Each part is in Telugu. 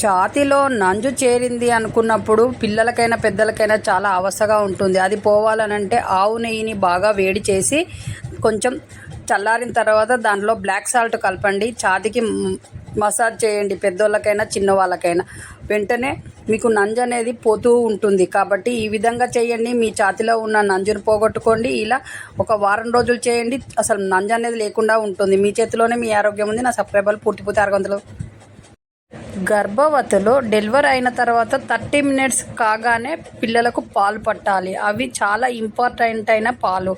ఛాతీలో నంజు చేరింది అనుకున్నప్పుడు పిల్లలకైనా పెద్దలకైనా చాలా అవస్థగా ఉంటుంది. అది పోవాలనంటే ఆవు నెయ్యిని బాగా వేడి చేసి కొంచెం చల్లారిన తర్వాత దాంట్లో బ్లాక్ సాల్ట్ కలపండి. ఛాతీకి మసాజ్ చేయండి, పెద్దోళ్ళకైనా చిన్నవాళ్ళకైనా. వెంటనే మీకు నంజు అనేది పోతూ ఉంటుంది. కాబట్టి ఈ విధంగా చేయండి, మీ ఛాతీలో ఉన్న నంజును పోగొట్టుకోండి. ఇలా ఒక వారం రోజులు చేయండి, అసలు నంజు అనేది లేకుండా ఉంటుంది. మీ చేతిలోనే మీ ఆరోగ్యం ఉంది. నా సబ్స్క్రైబర్లు పూర్తిపోతే 600. గర్భవతులు డెలివరీ అయిన తర్వాత 30 మినిట్స్ కాగానే పిల్లలకు పాలు పట్టాలి. అవి చాలా ఇంపార్టెంట్ అయిన పాలు.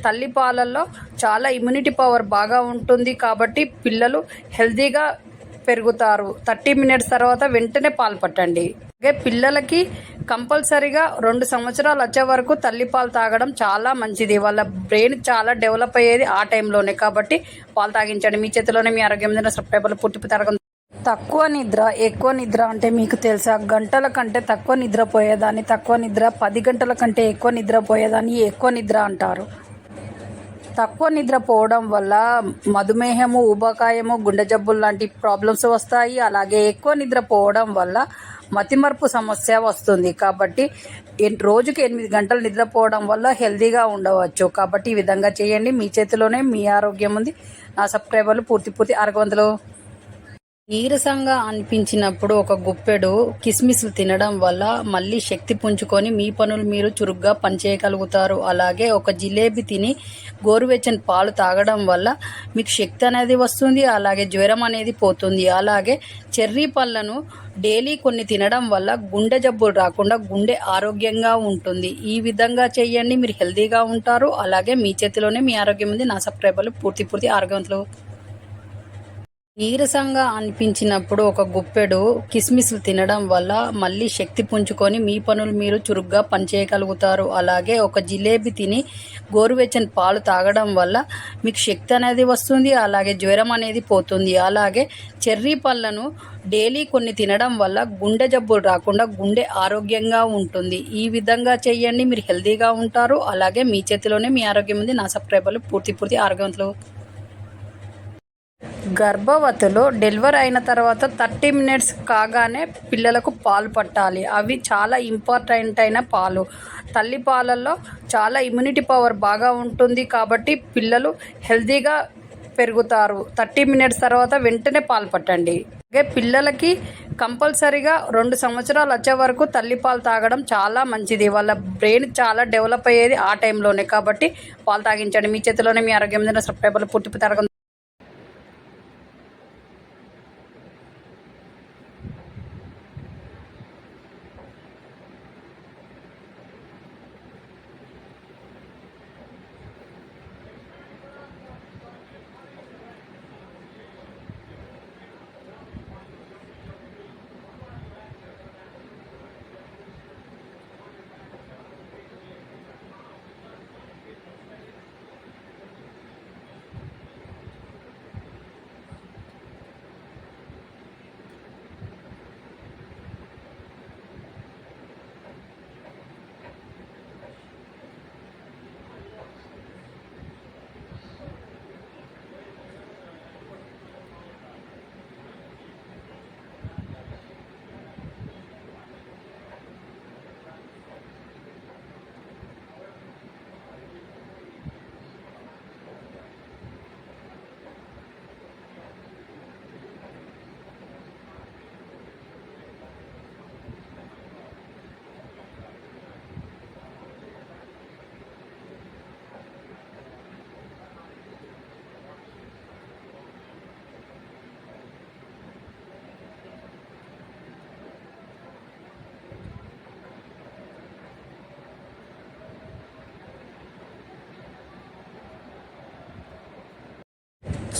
తల్లి పాలల్లో చాలా ఇమ్యూనిటీ పవర్ బాగా ఉంటుంది. కాబట్టి పిల్లలు హెల్తీగా పెరుగుతారు. 30 మినిట్స్ తర్వాత వెంటనే పాలు పట్టండి. అలాగే పిల్లలకి కంపల్సరీగా 2 సంవత్సరాలు వచ్చే వరకు తల్లిపాలు తాగడం చాలా మంచిది. వాళ్ళ బ్రెయిన్ చాలా డెవలప్ అయ్యేది ఆ టైంలోనే. కాబట్టి పాలు తాగించండి. మీ చేతిలోనే మీ ఆరోగ్యం మీద సబ్స్క్రైబర్లు పూర్తి. తక్కువ నిద్ర ఎక్కువ నిద్ర అంటే మీకు తెలుసా? గంటల కంటే తక్కువ నిద్రపోయేదాన్ని తక్కువ నిద్ర, 10 గంటల కంటే ఎక్కువ నిద్రపోయేదాన్ని ఎక్కువ నిద్ర అంటారు. తక్కువ నిద్రపోవడం వల్ల మధుమేహము, ఊబకాయము, గుండె జబ్బులు లాంటి ప్రాబ్లమ్స్ వస్తాయి. అలాగే ఎక్కువ నిద్రపోవడం వల్ల మతిమరుపు సమస్య వస్తుంది. కాబట్టి రోజుకి 8 గంటలు నిద్రపోవడం వల్ల హెల్తీగా ఉండవచ్చు. కాబట్టి ఈ విధంగా చేయండి. మీ చేతిలోనే మీ ఆరోగ్యం ఉంది. నా సబ్స్క్రైబర్లు పూర్తి 600. నీరసంగా అనిపించినప్పుడు ఒక గుప్పెడు కిస్మిస్లు తినడం వల్ల మళ్ళీ శక్తి పుంజుకొని మీ పనులు మీరు చురుగ్గా పనిచేయగలుగుతారు. అలాగే ఒక జిలేబీ తిని గోరువెచ్చని పాలు తాగడం వల్ల మీకు శక్తి అనేది వస్తుంది. అలాగే జ్వరం అనేది పోతుంది. అలాగే చెర్రీ పళ్ళను డైలీ కొన్ని తినడం వల్ల గుండె జబ్బులు రాకుండా గుండె ఆరోగ్యంగా ఉంటుంది. ఈ విధంగా చేయండి, మీరు హెల్తీగా ఉంటారు. అలాగే మీ చేతిలోనే మీ ఆరోగ్యం ఉంది. నా సబ్స్క్రైబర్లు పూర్తి 600. నీరసంగా అనిపించినప్పుడు ఒక గుప్పెడు కిస్మిస్లు తినడం వల్ల మళ్ళీ శక్తి పుంజుకొని మీ పనులు మీరు చురుగ్గా పనిచేయగలుగుతారు. అలాగే ఒక జిలేబీ తిని గోరువెచ్చని పాలు తాగడం వల్ల మీకు శక్తి అనేది వస్తుంది. అలాగే జ్వరం అనేది పోతుంది. అలాగే చెర్రీ పళ్ళను డైలీ కొన్ని తినడం వల్ల గుండె జబ్బులు రాకుండా గుండె ఆరోగ్యంగా ఉంటుంది. ఈ విధంగా చేయండి, మీరు హెల్తీగా ఉంటారు. అలాగే మీ చేతిలోనే మీ ఆరోగ్యం ఉంది. నా సబ్స్క్రైబర్లు పూర్తి 600. గర్భవతులు డెలివరీ అయిన తర్వాత 30 మినిట్స్ కాగానే పిల్లలకు పాలు పట్టాలి. అవి చాలా ఇంపార్టెంట్ అయిన పాలు. తల్లి పాలల్లో చాలా ఇమ్యూనిటీ పవర్ బాగా ఉంటుంది. కాబట్టి పిల్లలు హెల్తీగా పెరుగుతారు. 30 మినిట్స్ తర్వాత వెంటనే పాలు పట్టండి. అలాగే పిల్లలకి కంపల్సరీగా 2 సంవత్సరాలు వచ్చే వరకు తల్లిపాలు తాగడం చాలా మంచిది. వాళ్ళ బ్రెయిన్ చాలా డెవలప్ అయ్యేది ఆ టైంలోనే. కాబట్టి పాలు తాగించండి. మీ చేతిలోనే మీ ఆరోగ్యం మీద సబ్స్క్రైబర్లు పూర్తి 600.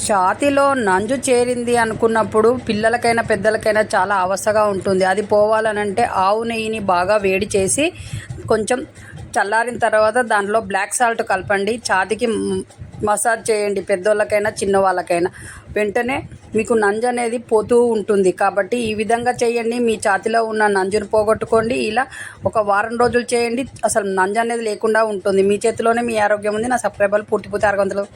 ఛాతీలో నంజు చేరింది అనుకున్నప్పుడు పిల్లలకైనా పెద్దలకైనా చాలా అవస్థగా ఉంటుంది. అది పోవాలనంటే ఆవు నెయ్యిని బాగా వేడి చేసి కొంచెం చల్లారిన తర్వాత దాంట్లో బ్లాక్ సాల్ట్ కలపండి. ఛాతీకి మసాజ్ చేయండి, పెద్దోళ్ళకైనా చిన్నవాళ్ళకైనా. వెంటనే మీకు నంజు అనేది పోతూ ఉంటుంది. కాబట్టి ఈ విధంగా చేయండి, మీ ఛాతీలో ఉన్న నంజును పోగొట్టుకోండి. ఇలా ఒక వారం రోజులు చేయండి, అసలు నంజు అనేది లేకుండా ఉంటుంది. మీ చేతిలోనే మీ ఆరోగ్యం ఉంది. నా సబ్స్క్రైబర్లు పూర్తి 600.